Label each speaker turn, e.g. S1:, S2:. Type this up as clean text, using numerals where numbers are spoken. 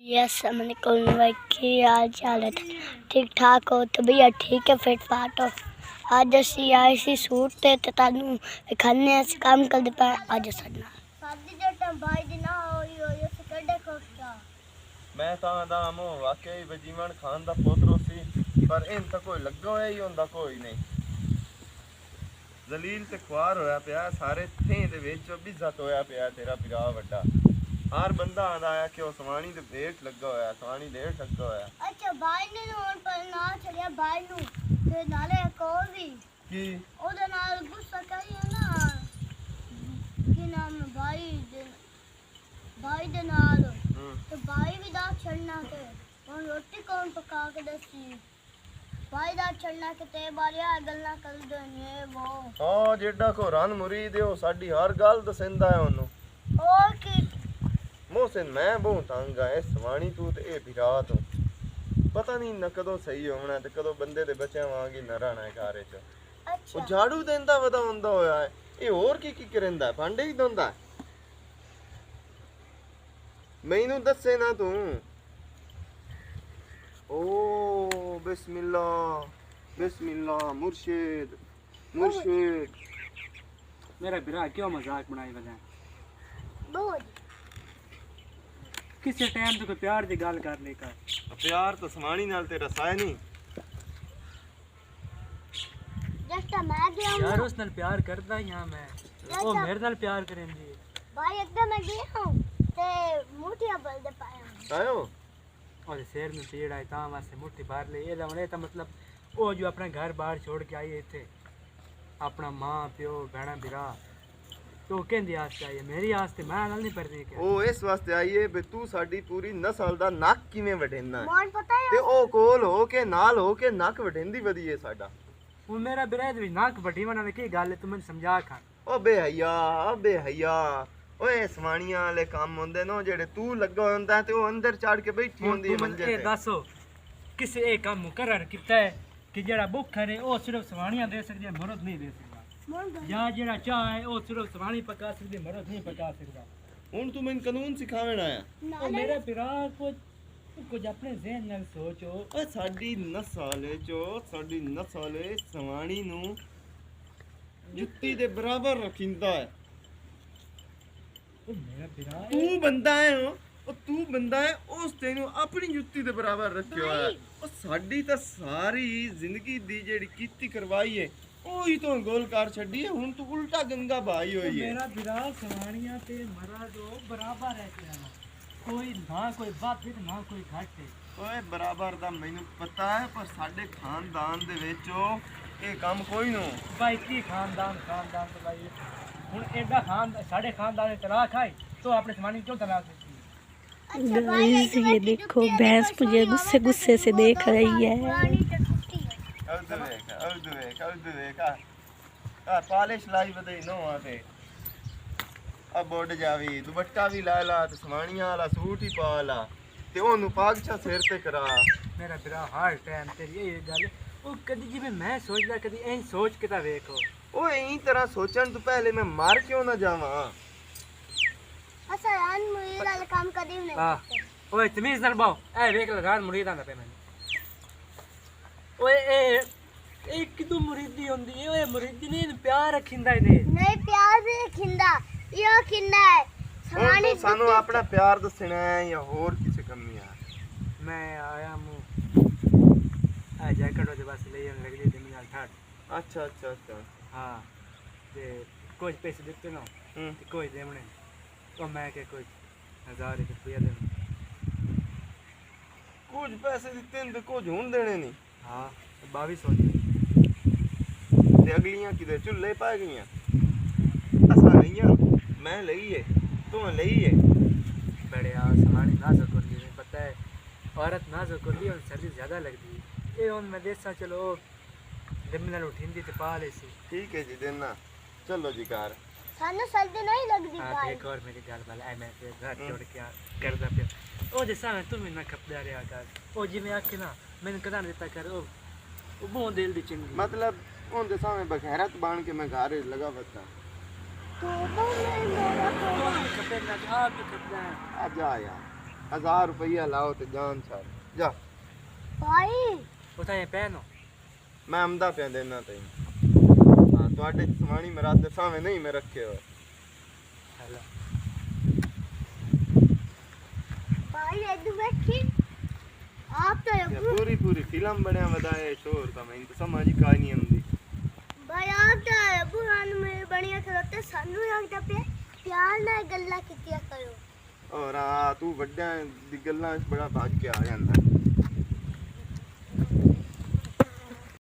S1: yes मैंने कौन भाई की हाल चाल है ठीक ठाक हो तो भैया ठीक है फिट फाट हो आज असी आए सी सूट ते तानू खाने से काम कर दे पर आज सन्ना शादी जटा भाई दी ना होई हो ये कड़े खोस्ता
S2: मैं दा मो वाकई वजीवन खान दा पोतरो सी पर इन तक कोई लगो है ही होंदा कोई नहीं जलील ते ख्वार होया पिया सारे थे दे विच बिज़त होया पिया तेरा पिरा वड्डा हर बंदा आंदा है कि ओ सवानी दे भेट लगा होया सवानी देठ लगा होया
S1: अच्छा भाई ने हुन पर ना चलिया भाई नु ते नाले कोल भी
S2: की
S1: ओदे नाल गुस्सा करिए ना कि नाम भाई दे नाल तो भाई भी दा छड़ना के हुन रोटी कौन पका के दसी भाई दा छड़ना के ते बारिया गल्ला कर देने वो
S2: हां जेड़ा को रन मुरीद हो साडी हर गल दसेंदा है ओनु
S1: और की
S2: मोहसिन मैं बहुत तंग आ सवानी तू ते ए बिरा तू पता नहीं न कदों सही होना ते कदों बंदे दे बच्चे वांगी न रहना है घरे च
S1: अच्छा
S2: ओ झाड़ू देंदा वदा हुंदा होया है ए और की करंदा भांडे ही धोंदा मैनू दसे ना तू ओ बिस्मिल्लाह मुर्शिद
S3: मेरा बिरा क्यों मजाक बनाई वजह
S1: बहुत
S3: किसी टाइम तो कोई प्यार दी गल कर ले कर
S2: प्यार तो सवानी नाल तेरा साय नहीं
S1: जस्ट मैं गया
S3: यार उस नाल प्यार करदा ही हां मैं ओ मेरे नाल प्यार करेंदी
S1: भाई एकदम मैं गया हूं ते मुठिया बल दे पाया
S2: आयो
S3: और शेर में पीड़ आई ता वास्ते मुट्ठी बाहर ले ये लवणे ता मतलब ओ जो अपना घर बाहर छोड़ के आई थे अपना मां प्यो बहना बिरा तो कहंदी आस्ते आई मेरी आस्ते मैं नाल नहीं पड़दी क्या
S2: ओ इस वास्ते आई है बे तू साडी पूरी नस्ल दा नक किवें वढेंदा है
S1: मोन पता है
S2: ते ओ कोल हो के नाल हो के नक वढेंदी वदी है साडा
S3: वो मेरा बिरा दी नाक बटी वना ने की गल तू मैं समझा खा
S2: ओ बेहया ओए सवानियां वाले काम होंदे नो जेड़े तू लगा होंदा ते ओ अंदर चढ़ के बैठी होंदी है मंजे
S3: ए
S2: ते
S3: दसो किसे ए काम मुकर्रर कीता है कि जेड़ा भुख है ओ सिर्फ सवानियां दे सकदी है मर्द नहीं दे सकदा या जेड़ा चाह है ओ सिर्फ सवानी पका सकदी मर्द नहीं पका सकदा
S2: हुन तू मैन कानून सिखावेण आया
S3: ओ मेरे पिरा कुछ अपने ज़हन नाल सोचो
S2: ओए साडी नस्ल सवानी नु जुत्ती दे बराबर रखिंदा है
S3: ओ मेरा पिरा
S2: तू बंदा है ओ तू बंदा है उस तेनू अपनी जुत्ती दे बराबर रखियो है ओ साडी ता सारी जिंदगी दी जेड़ी कीती करवाई है ओही तो गोल कार छड़ी है हुन तू उल्टा गंगा भाई होई है
S3: मेरा बिरा सवानियां ते मरा दो बराबर है क्या कोई ना कोई बात ना कोई घट है
S2: ओए बराबर दा मैनू पता है पर साडे खानदान दे विच ए काम कोई नो
S3: भाई की खानदान तो भाई हुन एडा साडे खानदान ने तलाक खाई तो अपने सवानी क्यों तलाक दी
S4: गाइस ये देखो भैंस मुझे गुस्से गुस्से से देख रही है
S2: पालिश लाई बदई नो आते अब बोड जावी दुपट्टा भी ला ला ते सवानियां वाला सूट ही पा ला ते ओनू पागछा सिर ते करा
S3: मेरा बिरा हर टाइम तेरी ये गल ओ कदी जिवें मैं सोचदा कदी ऐ सोच के ता देखो
S2: ओ एही तरह सोचन तो पहले मैं मार क्यों ना जावा
S1: अच्छा यान मुझे वाला काम कदी नहीं
S3: हां ओए तमीज नाल बाओ ए देख लगान मुरीद आंदा पे मैंने ओए ए किदू मुरीदी होंदी है ओए मुरीदी नहीं प्यार रखिंदा ने
S1: नहीं प्यार भी खिंदा यो खिंदा है
S2: सवानी सानू अपना प्यार दसना है या और किसी कमी है
S3: मैं आया हूं आ जैकेट दे बस ले लग ली दिन नाल ठाट
S2: अच्छा
S3: हां ते कुछ पैसे देते ना ते कोई देवने तो मैं के कुछ 1000 रुपया दे
S2: कुछ पैसे दिते न ते कुछ हुन देने नहीं
S3: हां 2200
S2: ते अगलियां किधर चुल्ले पा गईयां असा नहीं मैं लई है तू लई है
S3: बड़े आ सवानी नाजुक होती है पता है औरत नाजुक होती है और सर्दी ज्यादा लगती है ये उन मैं देसा चलो दिमनल उठिंदी ते पा ले सी
S2: ठीक है जी देना चलो जी कार
S1: सानू सर्दी नहीं लगदी
S3: हां
S1: भाई
S3: एक और मेरी गल वाला मैं ते घर छोड़ के करदा पे ओ जैसा मैं तुम ना खपदा रे आकर ओ जी मैं आके ना मैंने कदा देता कर ओ बहुत दिल दी चिंगी
S2: मतलब उन दे सामने बगैरत बाण के मैं घर लगा बता
S1: तो नहीं मेरा
S3: तो खपे ना आप खपदा
S2: आ जा यार 1000 रुपया लाओ ते जान छाड़ जा
S1: भाई
S3: उठाए पहनो
S2: मैं आमदा पे देना तई हां ਤੁਹਾਡੇ ਸਮਾਣੀ ਮਰਾਦ ਦੇ ਸਾਹਮਣੇ ਨਹੀਂ ਮੈਂ ਰੱਖੇ ਹੋਏ
S3: हेलो
S1: भाई इधर बैठी आप तो
S2: ये पूरी पूरी फिल्म बनया वदाए शोर का मैं तो समझ ही का नहीं आंदी
S1: भाई आप तो बुरान में बढ़िया खलोते सानू लगदा पे प्यार ਨਾਲ ਗੱਲਾਂ ਕੀਤੀਆਂ ਕਰੋ
S2: और तू ਵੱਡਿਆਂ ਦੀ ਗੱਲਾਂ 'ਚ ਬੜਾ ਭੱਜ ਕੇ ਆ ਜਾਂਦਾ